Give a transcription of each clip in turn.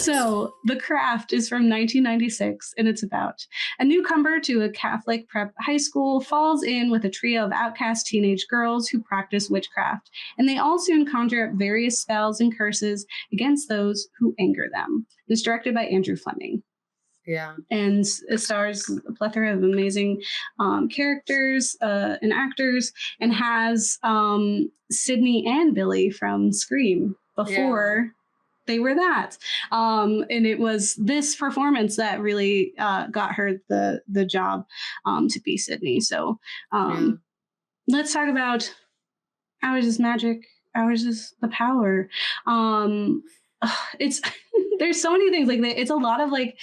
So The Craft is from 1996, and it's about a newcomer to a Catholic prep high school falls in with a trio of outcast teenage girls who practice witchcraft, and they all soon conjure up various spells and curses against those who anger them. It's directed by Andrew Fleming. Yeah. And it stars a plethora of amazing characters and actors, and has Sydney and Billy from Scream before they were that. And it was this performance that really got her the job to be Sydney. So let's talk about ours is magic, ours is the power. It's there's so many things, like it's a lot of like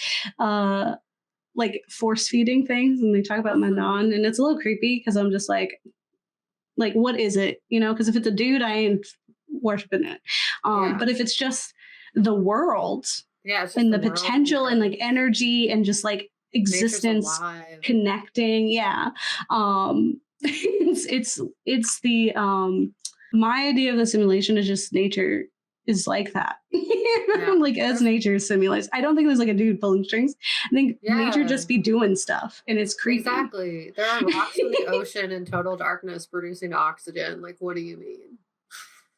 force feeding things, and they talk about Manon, and it's a little creepy because I'm just like what is it, because if it's a dude, I ain't worshiping it. But if it's just the world and the potential and like energy and just like existence connecting, it's the my idea of the simulation is just nature is like that. Like as nature simulates. I don't think there's like a dude pulling strings. I think nature just be doing stuff, and it's creepy. Exactly. There are rocks in the ocean in total darkness producing oxygen. Like, what do you mean?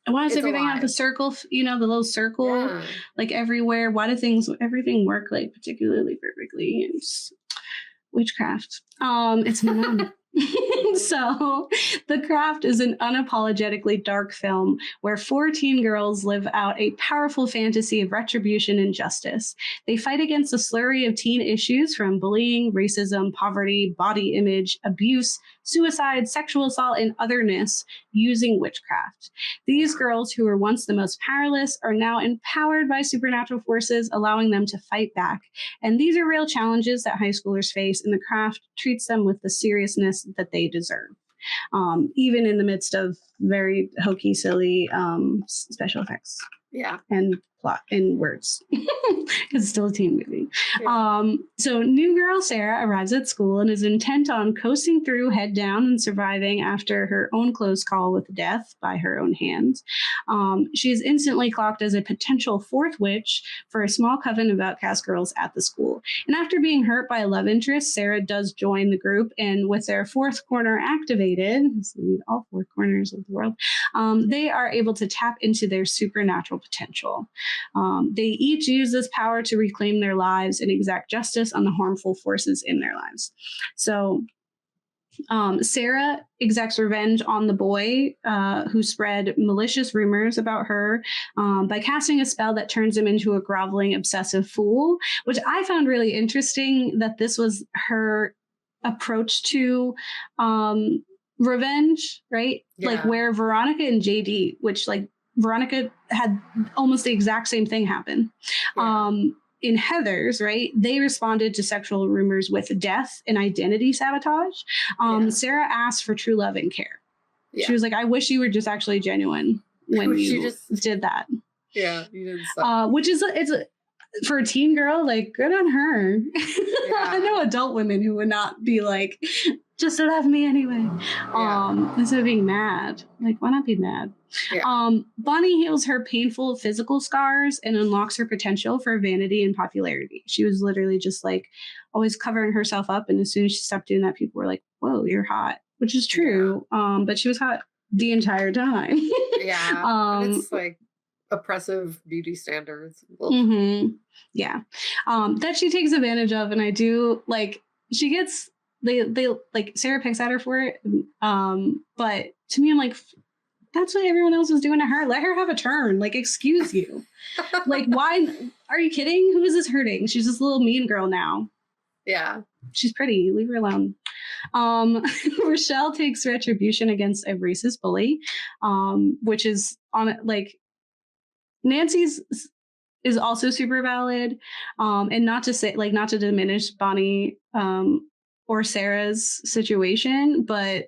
And why does everything have the circle, the little circle, like everywhere? Why does everything work like particularly perfectly? It's witchcraft. It's Manon. So The Craft is an unapologetically dark film where 14 girls live out a powerful fantasy of retribution and justice. They fight against a slurry of teen issues from bullying, racism, poverty, body image, abuse, suicide, sexual assault, and otherness using witchcraft. These girls, who were once the most powerless, are now empowered by supernatural forces, allowing them to fight back. And these are real challenges that high schoolers face, and The Craft treats them with the seriousness that they deserve, even in the midst of very hokey, silly special effects. And plot and words, because it's still a teen movie. So new girl Sarah arrives at school and is intent on coasting through head down and surviving after her own close call with death by her own hands. She is instantly clocked as a potential fourth witch for a small coven of outcast girls at the school. And after being hurt by a love interest, Sarah does join the group, and with their fourth corner activated, so we need all four corners of the world, they are able to tap into their supernatural potential. They each use this power to reclaim their lives and exact justice on the harmful forces in their lives. So Sarah exacts revenge on the boy who spread malicious rumors about her by casting a spell that turns him into a groveling, obsessive fool, which I found really interesting, that this was her approach to revenge, right? Like where Veronica and JD, which like Veronica had almost the exact same thing happen. In Heather's, right, they responded to sexual rumors with death and identity sabotage. Sarah asked for true love and care. She was like, I wish you were just actually genuine when you did that. You didn't stop. Which is, for a teen girl, like, good on her. I know adult women who would not be like, just love me anyway. Instead of being mad. Like, why not be mad? Bonnie heals her painful physical scars and unlocks her potential for vanity and popularity. She was literally just like always covering herself up, and as soon as she stopped doing that, people were like, whoa, you're hot, which is true. But she was hot the entire time. It's like oppressive beauty standards. That she takes advantage of, and I do like, she gets they like, Sarah picks at her for it, but to me, I'm like, that's what everyone else is doing to her. Let her have a turn. Like, excuse you. Like, why? Are you kidding? Who is this hurting? She's this little mean girl now. She's pretty. Leave her alone. Rochelle takes retribution against a racist bully, which is on it. Like, Nancy's is also super valid. And not to say, like, not to diminish Bonnie or Sarah's situation, but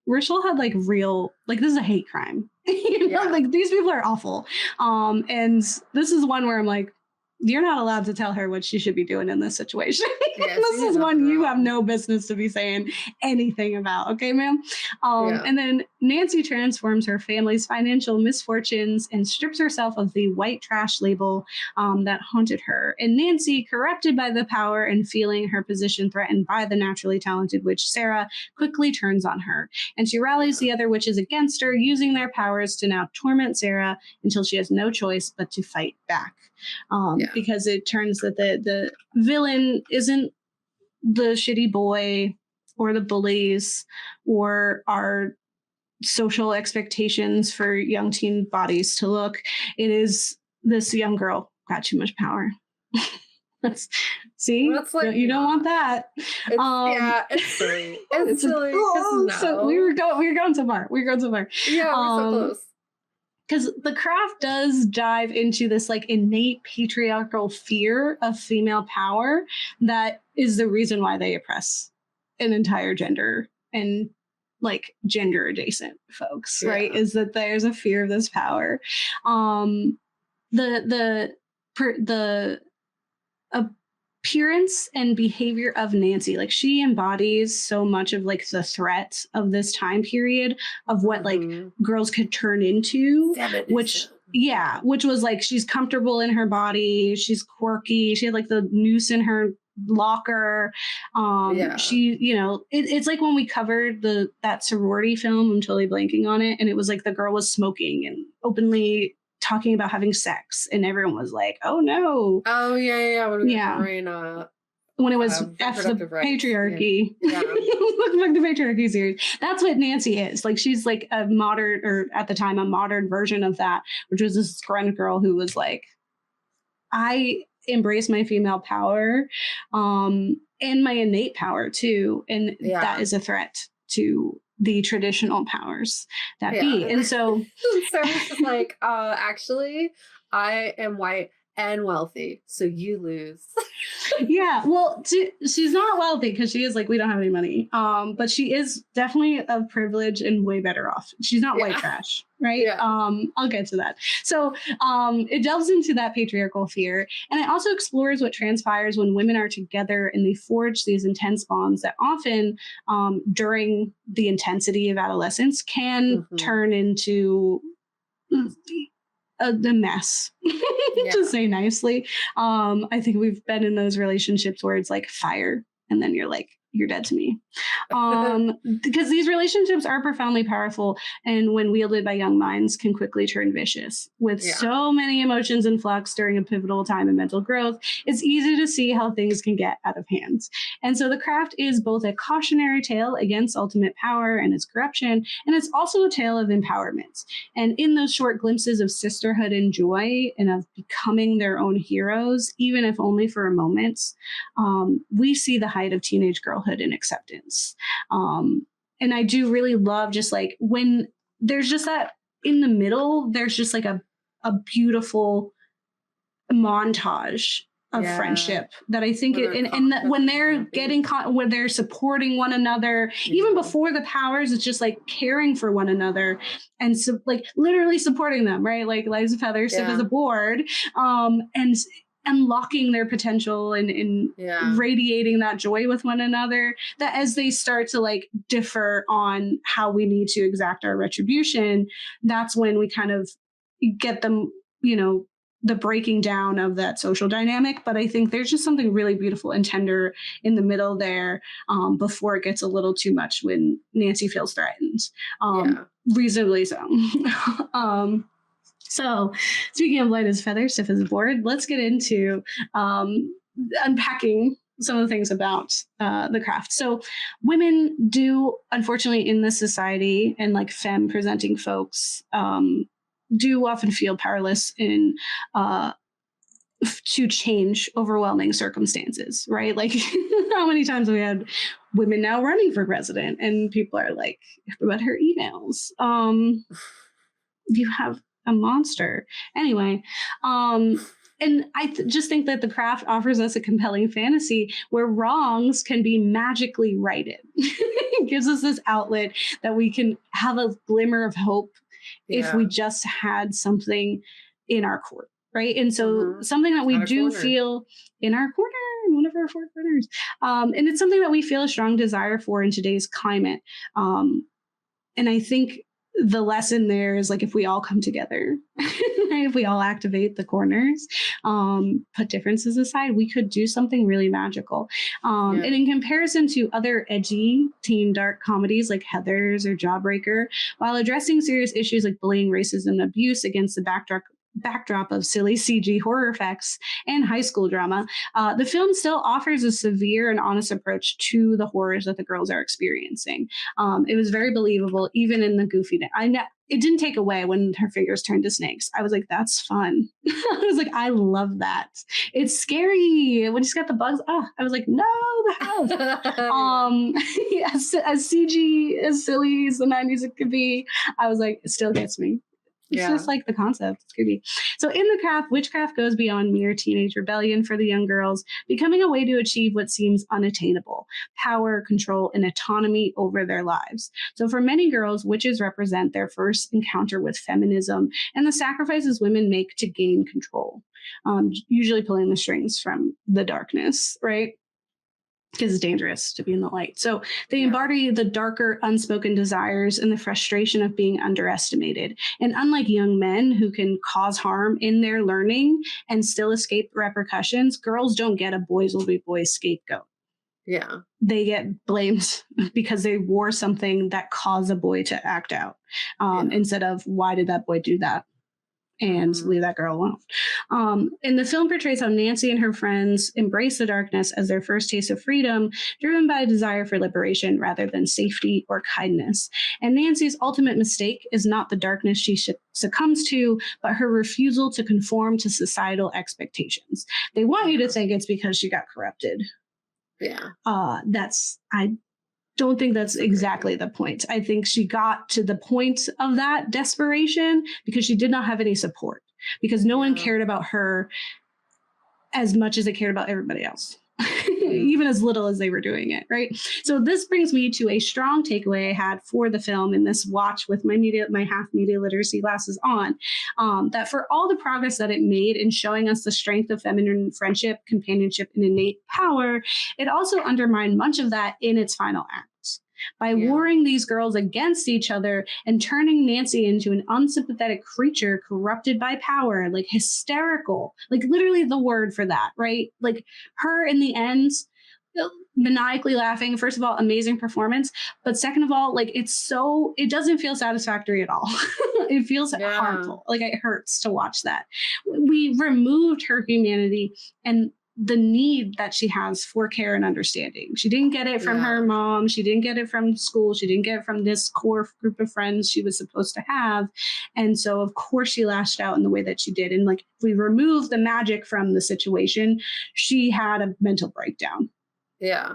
Rochelle had like real, like, this is a hate crime. Like, these people are awful. And this is one where I'm like, you're not allowed to tell her what she should be doing in this situation. Yeah, this is one you have no business to be saying anything about. Okay, ma'am? And then Nancy transforms her family's financial misfortunes and strips herself of the white trash label that haunted her. And Nancy, corrupted by the power and feeling her position threatened by the naturally talented witch Sarah, quickly turns on her. And she rallies the other witches against her, using their powers to now torment Sarah until she has no choice but to fight back. Because it turns that the villain isn't the shitty boy or the bullies or our social expectations for young teen bodies to look. It is this young girl got too much power. See, like, you don't want that. It's silly. It's silly. So we were going so far. Yeah, we're so close. Because the craft does dive into this like innate patriarchal fear of female power that is the reason why they oppress an entire gender and like gender adjacent folks, right? Is that there's a fear of this power. The appearance and behavior of Nancy, like she embodies so much of like the threat of this time period of what like girls could turn into, which was like she's comfortable in her body, she's quirky, she had like the noose in her locker. She, you know, it's like when we covered that sorority film, I'm totally blanking on it, and it was like the girl was smoking and openly talking about having sex, and everyone was like, "Oh no!" Oh yeah. When it was F the patriarchy, the patriarchy series. That's what Nancy is. Like she's like a modern, or at the time a modern version of that, which was this grunt girl who was like, "I embrace my female power, and my innate power too, and that is a threat to the traditional powers that be." And so Sarah's just like, actually, I am white and wealthy, so you lose. Well, she's not wealthy because she is like, we don't have any money. But she is definitely of privilege and way better off. She's not white trash, right? I'll get to that. So it delves into that patriarchal fear, and it also explores what transpires when women are together and they forge these intense bonds that often during the intensity of adolescence can turn into the mess, to say nicely. I think we've been in those relationships where it's like fire, and then you're like, you're dead to me. Because these relationships are profoundly powerful, and when wielded by young minds can quickly turn vicious. With so many emotions in flux during a pivotal time in mental growth, it's easy to see how things can get out of hand. And so the craft is both a cautionary tale against ultimate power and its corruption, and it's also a tale of empowerment. And in those short glimpses of sisterhood and joy and of becoming their own heroes, even if only for a moment, we see the height of teenage girlhood and acceptance. And I do really love just like when there's just that in the middle, there's just like a beautiful montage of friendship that I think and that when they're getting when they're supporting one another, even before the powers, it's just like caring for one another and so like literally supporting them, right? Like Liza Feather stiff as a board, and unlocking their potential and radiating that joy with one another, that as they start to like differ on how we need to exact our retribution, that's when we kind of get them, you know, the breaking down of that social dynamic. But I think there's just something really beautiful and tender in the middle there, before it gets a little too much when Nancy feels threatened, reasonably so. So speaking of light as feather, stiff as a board, let's get into unpacking some of the things about the craft. So women do, unfortunately, in this society and like femme presenting folks, do often feel powerless in to change overwhelming circumstances, right? Like how many times have we had women now running for president and people are like, about her emails, you have a monster. Anyway, and I just think that the craft offers us a compelling fantasy where wrongs can be magically righted. It gives us this outlet that we can have a glimmer of hope if we just had something in our court, right? And so something that we do feel in our corner, in one of our four corners, and it's something that we feel a strong desire for in today's climate. And I think the lesson there is like, if we all come together, right? If we all activate the corners, put differences aside, we could do something really magical. And in comparison to other edgy teen dark comedies like Heathers or Jawbreaker, while addressing serious issues like bullying, racism, and abuse against the backdrop of silly CG horror effects and high school drama, the film still offers a severe and honest approach to the horrors that the girls are experiencing. It was very believable, even in the goofiness. It didn't take away when her fingers turned to snakes. I was like, that's fun. I was like, I love that. It's scary when she's got the bugs. Oh, I was like, no, the house. As CG, as silly as the 90s it could be, I was like, it still gets me. It's just like the concept. It's creepy. So in the craft, witchcraft goes beyond mere teenage rebellion for the young girls, becoming a way to achieve what seems unattainable: power, control, and autonomy over their lives. So for many girls, witches represent their first encounter with feminism and the sacrifices women make to gain control, usually pulling the strings from the darkness, right? Because it's dangerous to be in the light. So they embody the darker, unspoken desires and the frustration of being underestimated. And unlike young men who can cause harm in their learning and still escape repercussions, girls don't get a boys will be boys scapegoat. Yeah. They get blamed because they wore something that caused a boy to act out, instead of, why did that boy do that? And leave that girl alone. And the film portrays how Nancy and her friends embrace the darkness as their first taste of freedom, driven by a desire for liberation rather than safety or kindness. And Nancy's ultimate mistake is not the darkness she succumbs to, but her refusal to conform to societal expectations. They want you to think it's because she got corrupted. Yeah. I don't think that's exactly the point. I think she got to the point of that desperation because she did not have any support, because no one cared about her as much as they cared about everybody else, even as little as they were doing it, right? So this brings me to a strong takeaway I had for the film in this watch with my half media literacy glasses on, that for all the progress that it made in showing us the strength of feminine friendship, companionship, and innate power, it also undermined much of that in its final act by warring these girls against each other and turning Nancy into an unsympathetic creature corrupted by power, like hysterical, like literally the word for that, right? Like her in the end, maniacally laughing. First of all, amazing performance. But second of all, like it doesn't feel satisfactory at all. It feels harmful. Like it hurts to watch that. We removed her humanity and the need that she has for care and understanding. She didn't get it from her mom. She didn't get it from school. She didn't get it from this core group of friends she was supposed to have. And so of course she lashed out in the way that she did. And like, if we remove the magic from the situation, she had a mental breakdown. Yeah.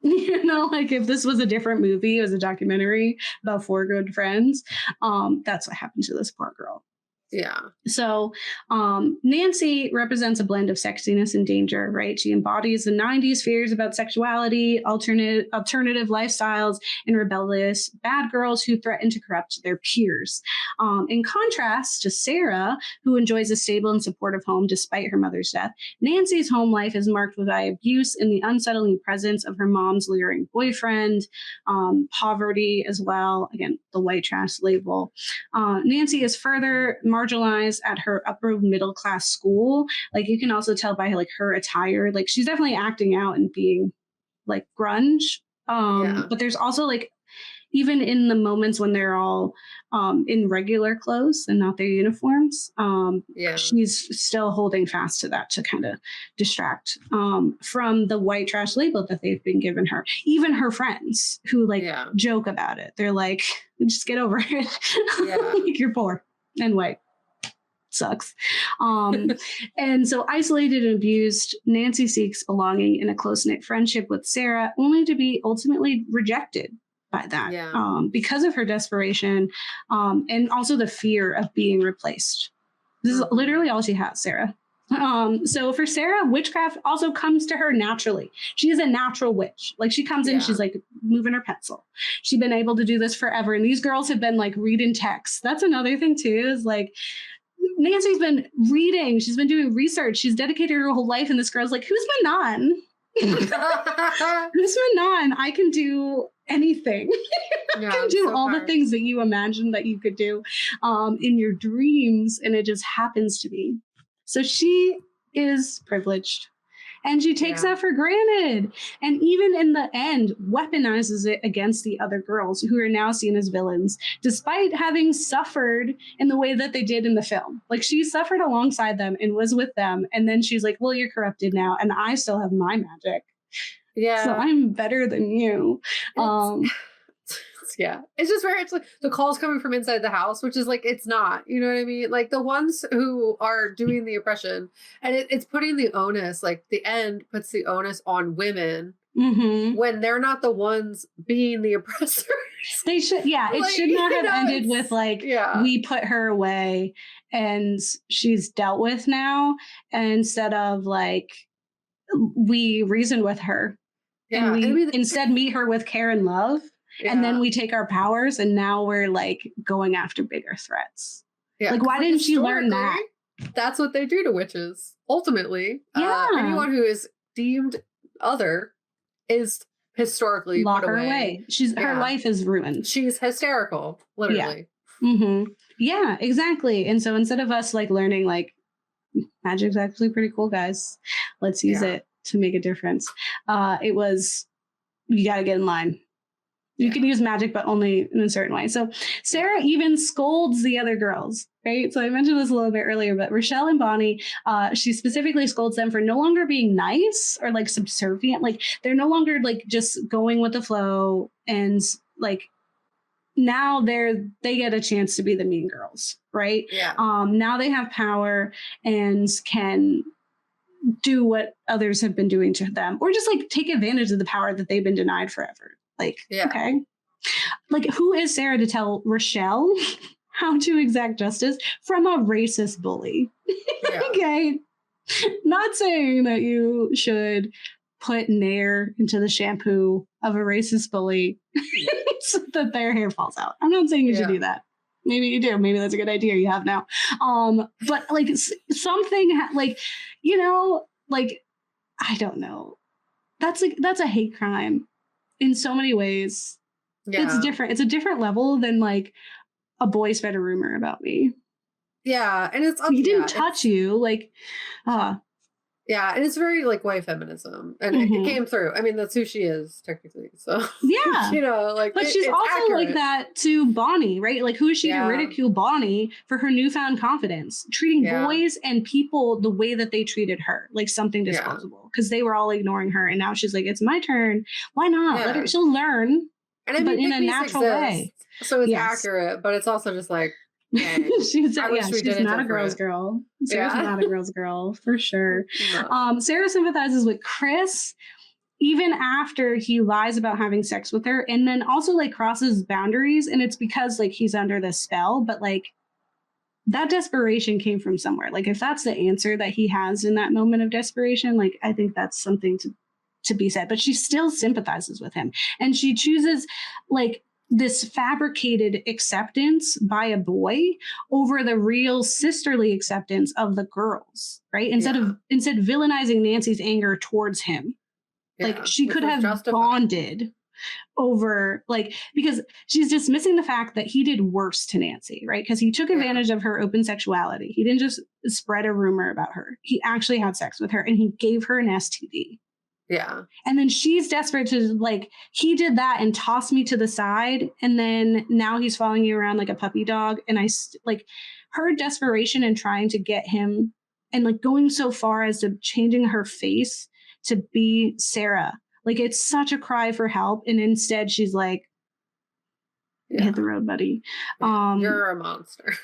You know, like if this was a different movie, it was a documentary about four good friends, that's what happened to this poor girl. Yeah. So Nancy represents a blend of sexiness and danger, right? She embodies the 90s fears about sexuality, alternative lifestyles, and rebellious bad girls who threaten to corrupt their peers. In contrast to Sarah, who enjoys a stable and supportive home despite her mother's death, Nancy's home life is marked by abuse and the unsettling presence of her mom's luring boyfriend, poverty as well. Again, the white trash label. Nancy is further marginalized at her upper middle class school. Like you can also tell by like her attire, like she's definitely acting out and being like grunge. But there's also like, even in the moments when they're all in regular clothes and not their uniforms, she's still holding fast to that to kind of distract from the white trash label that they've been given her. Even her friends who like joke about it. They're like, just get over it. Like, you're poor and white. Sucks. And so isolated and abused, Nancy seeks belonging in a close-knit friendship with Sarah, only to be ultimately rejected by that because of her desperation, and also the fear of being replaced. This is literally all she has, Sarah. So for Sarah, witchcraft also comes to her naturally. She is a natural witch. Like she comes in, she's like moving her pencil. She's been able to do this forever. And these girls have been like reading texts. That's another thing too, is like Nancy's been reading. She's been doing research. She's dedicated her whole life. And this girl's like, who's Manon? Who's Manon? I can do anything. I can do all the things that you imagined that you could do in your dreams. And it just happens to be. So she is privileged. And she takes that for granted. And even in the end, weaponizes it against the other girls who are now seen as villains, despite having suffered in the way that they did in the film. Like, she suffered alongside them and was with them. And then she's like, well, you're corrupted now. And I still have my magic. Yeah. So I'm better than you. Yeah, it's just it's like the calls coming from inside the house, which is like, it's not, you know what I mean? Like the ones who are doing the oppression, and it's putting the onus, like the end puts the onus on women when they're not the ones being the oppressors. They should, it should not have ended with like, we put her away and she's dealt with now, instead of like, we reason with her and we instead meet her with care and love. Yeah. And then we take our powers and now we're like going after bigger threats. Yeah. Like, why didn't she learn that? That's what they do to witches. Ultimately, anyone who is deemed other is historically lock her away. Her life is ruined. She's hysterical, literally. Yeah, exactly. And so instead of us like learning like magic's actually pretty cool, guys, let's use it to make a difference. It was, you got to get in line. You can use magic, but only in a certain way. So Sarah even scolds the other girls, right? So I mentioned this a little bit earlier, but Rochelle and Bonnie, she specifically scolds them for no longer being nice or like subservient. Like they're no longer like just going with the flow, and like now they get a chance to be the mean girls, right? Yeah. Now they have power and can do what others have been doing to them, or just like take advantage of the power that they've been denied forever. Like, okay. Like, who is Sarah to tell Rochelle how to exact justice from a racist bully? Okay. Not saying that you should put Nair into the shampoo of a racist bully so that their hair falls out. I'm not saying you should do that. Maybe you do. Maybe that's a good idea you have now. But like something like, you know, like, I don't know. That's a hate crime. In so many ways. It's different. It's a different level than like a boy spread a rumor about me. Yeah. And it's he didn't touch you. Like, yeah, and it's very like white feminism, and it came through. I mean, that's who she is technically. So yeah, you know, like, but she's also accurate. Like that to Bonnie, right? Like, who is she to ridicule Bonnie for her newfound confidence, treating boys and people the way that they treated her, like something disposable, because they were all ignoring her, and now she's like, it's my turn. Why not? Let her. She'll learn, and I mean, but in a natural way. So it's accurate, but it's also just like. she's not a girl's girl. Sarah's not a girl's girl for sure. No. Sarah sympathizes with Chris even after he lies about having sex with her, and then also like crosses boundaries, and it's because like he's under the spell, but like that desperation came from somewhere. Like if that's the answer that he has in that moment of desperation, like I think that's something to be said. But she still sympathizes with him, and she chooses like this fabricated acceptance by a boy over the real sisterly acceptance of the girls, right? Instead villainizing Nancy's anger towards him. Like she could have bonded over, like, because she's dismissing the fact that he did worse to Nancy, right? Because he took advantage of her open sexuality. He didn't just spread a rumor about her. He actually had sex with her, and he gave her an STD. Yeah. And then she's desperate to like, he did that and tossed me to the side. And then now he's following you around like a puppy dog. And like her desperation and trying to get him and like going so far as to changing her face to be Sarah. Like it's such a cry for help. And instead she's like, hit the road, buddy. You're a monster.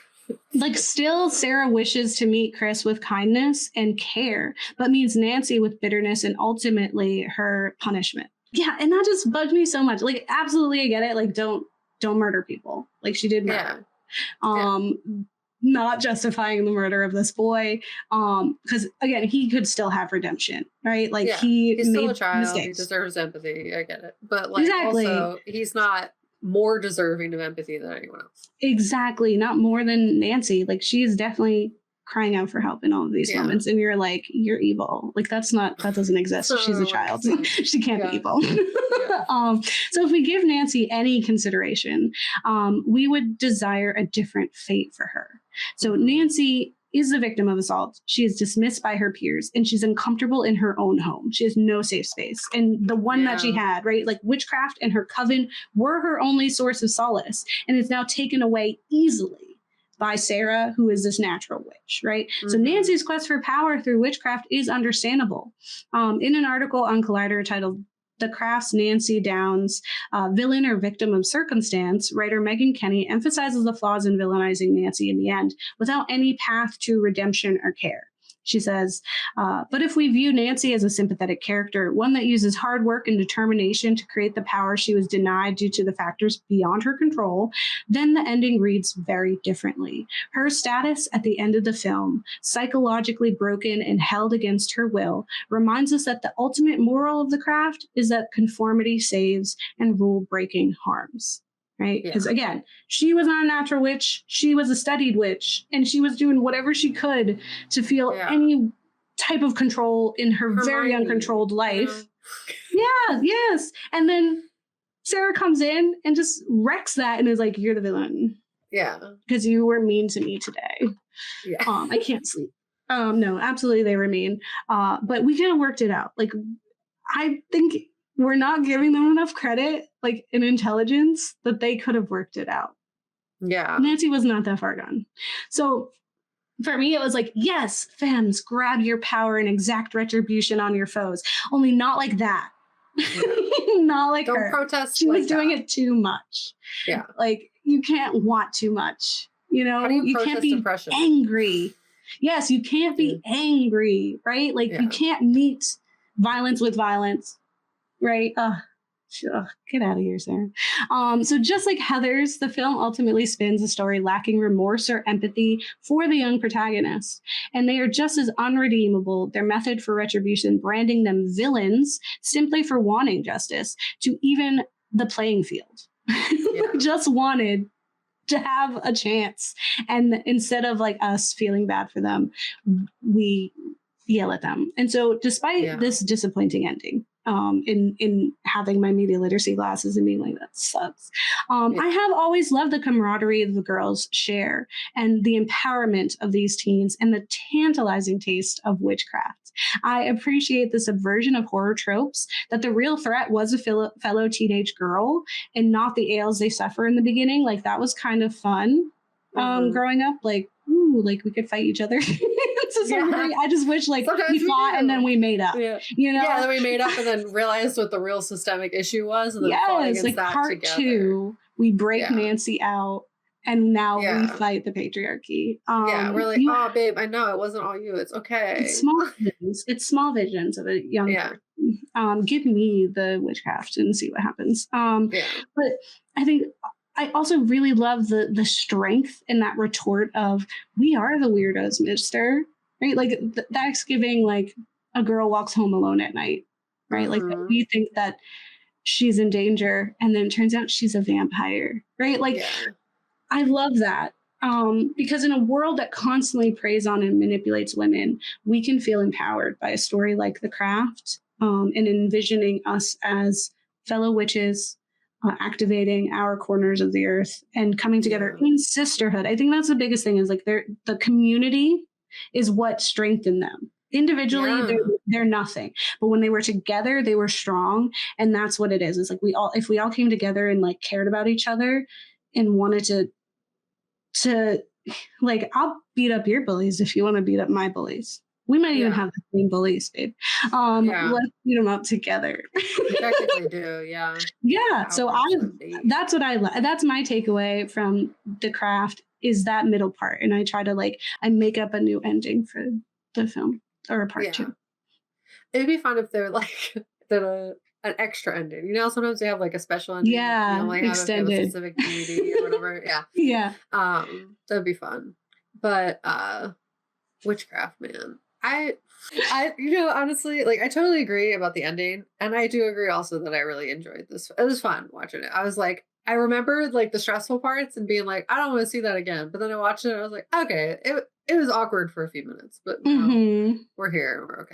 Like still Sarah wishes to meet Chris with kindness and care, but meets Nancy with bitterness and ultimately her punishment. Yeah, and that just bugged me so much. Like absolutely I get it. Like don't murder people. Like she did murder. Not justifying the murder of this boy. Because again, he could still have redemption, right? Like he's still a child. Mistakes. He deserves empathy. I get it. But like also he's not more deserving of empathy than anyone else. Exactly. Not more than Nancy. Like she is definitely crying out for help in all of these moments, and you're like, you're evil. Like that doesn't exist. She's a child. She can't be evil. So if we give Nancy any consideration, we would desire a different fate for her. So Nancy is the victim of assault. She is dismissed by her peers, and she's uncomfortable in her own home. She has no safe space. And the one that she had, right, like witchcraft and her coven were her only source of solace, and it's now taken away easily by Sarah, who is this natural witch, right? So Nancy's quest for power through witchcraft is understandable. In an article on Collider titled "The Craft's Nancy Downs, Villain or Victim of Circumstance," writer Megan Kenny emphasizes the flaws in villainizing Nancy in the end without any path to redemption or care. She says, but if we view Nancy as a sympathetic character, one that uses hard work and determination to create the power she was denied due to the factors beyond her control, then the ending reads very differently. Her status at the end of the film, psychologically broken and held against her will, reminds us that the ultimate moral of the craft is that conformity saves and rule breaking harms. Right? Because again, she was not a natural witch. She was a studied witch, and she was doing whatever she could to feel any type of control in her very uncontrolled life. Yes. And then Sarah comes in and just wrecks that and is like, you're the villain. Yeah. Because you were mean to me today. Yeah. I can't sleep. No, absolutely they were mean. But we kind of worked it out. Like, I think we're not giving them enough credit, like in intelligence, that they could have worked it out. Yeah. Nancy was not that far gone. So for me, it was like, yes, femmes, grab your power and exact retribution on your foes. Only not like that. Not like Don't her. Protest. She was doing it too much. Yeah. Like, you can't want too much. You know, you can't be angry. Yes, you can't be angry, right? Like, you can't meet violence with violence. Right? Get out of here, Sarah. So just like Heathers, the film ultimately spins a story lacking remorse or empathy for the young protagonist. And they are just as unredeemable, their method for retribution, branding them villains simply for wanting justice, to even the playing field. Just wanted to have a chance. And instead of like us feeling bad for them, we yell at them. And so despite this disappointing ending, in having my media literacy glasses and being like, that sucks. I have always loved the camaraderie the girls share and the empowerment of these teens and the tantalizing taste of witchcraft. I appreciate the subversion of horror tropes, that the real threat was a fellow teenage girl and not the ails they suffer in the beginning. Like, that was kind of fun. Growing up, like, ooh, like we could fight each other. I just wish like sometimes we fought and then we made up. You know? Yeah, then we made up and then realized what the real systemic issue was, and then fought against like that part together. 2, we break Nancy out, and now we fight the patriarchy. We're like, oh, babe, I know it wasn't all you. It's okay. It's small visions of a young person. Give me the witchcraft and see what happens. But I think I also really love the strength in that retort of, we are the weirdos, mister. Right? Like, that's giving, like, a girl walks home alone at night. Right? Like, we think that she's in danger, and then it turns out she's a vampire. Right? Like, I love that. Because in a world that constantly preys on and manipulates women, we can feel empowered by a story like The Craft, and envisioning us as fellow witches, activating our corners of the earth and coming together in sisterhood. I think that's the biggest thing, is like the community is what strengthened them. Individually, they're nothing, but when they were together, they were strong. And that's what it is. It's like if we all came together and like cared about each other and wanted to like, I'll beat up your bullies if you want to beat up my bullies. We might even have the same bullies, babe. Let's beat them up together. We technically do, yeah. So that's what that's my takeaway from The Craft, is that middle part. And I try to I make up a new ending for the film, or a part 2. It'd be fun if they're an extra ending. You know, sometimes they have like a special ending. Yeah, you know, extended. Have a specific DVD or whatever. Yeah. That'd be fun. But witchcraft, man. I you know, honestly, like, I totally agree about the ending, and I do agree also that I really enjoyed this. It was fun watching it. I was like, I remembered like the stressful parts and being like, I don't want to see that again. But then I watched it and I was like, okay, it was awkward for a few minutes, but now Mm-hmm. we're here and we're okay.